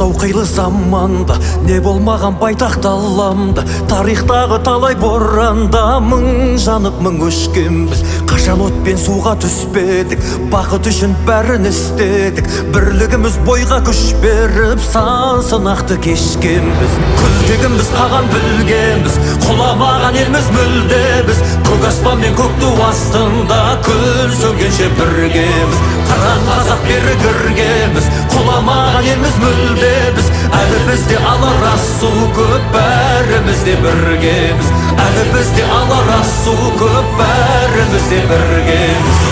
Қиштау қилы заманда не болмаған байтақ даламда, тарихтағы талай боранда мың жанып мың өшкенбіз. Қашан от пен суға түспедік, бақыт үшін бәрін істедік. Бірлігіміз бойға күш беріп сан сынақты кешкенбіз. Күлтегіміз қаған білгенбіз, құламаған елміз мүлде біз. Көк аспан мен көк ту астында күн сөнгенше біргеміз. Қаран қазақ бері кіргенбіз, құламаған елміз мүлде біз. Әлі бізде алар асу көп, бәріміз де біргеміз. Әлі бізде алар асу көп, бәріміз де біргеміз.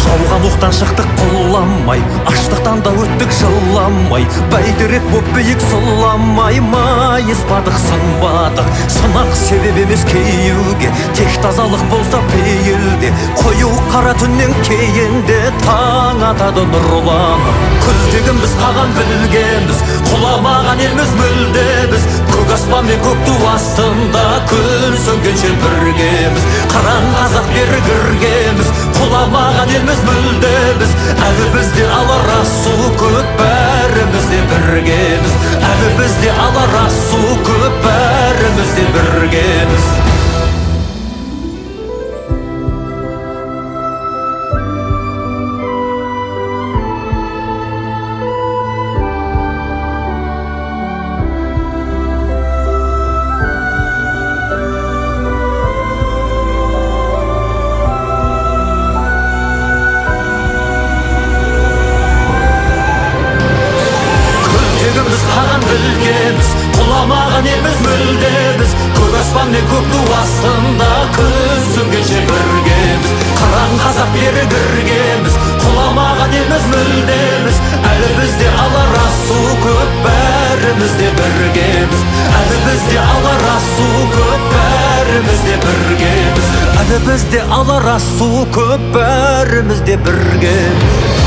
Жауған оқтан шықтық құламай, аштықтан да өттік жыламай. Бәйтерек боп биік сұламай, майыспадық сынбадық. Сынақ себеп емес кейеуге, тек тазалық болса пейілде. Қою қара түннен кейінде таң атады нұрланып. Күлтегіміз қаған білгенбіз, құламаған елміз мүлде біз. Көк аспан мен көк ту астында күн сөнгенше біргеміз. Қаран қазақ бері кіргенбіз, құламаған елміз мүлде біз. Әлі бізде алар асу көп, бәріміз де біргеміз. Әлі бізде алар асу көп, бәріміз де біргеміз. Қаған білгенбіз, құламаған елміз мүлде біз. Көк аспан мен көк ту астында күн сөнгенше біргеміз. Қаран қазақ бері кіргенбіз, құламаған елміз мүлде біз. Әлі бізде алар асу көп, бәріміз де біргеміз. Әлі бізде алар асу көп, бәріміз де біргеміз. Әлі бізде алар асу көп, бәріміз де біргеміз.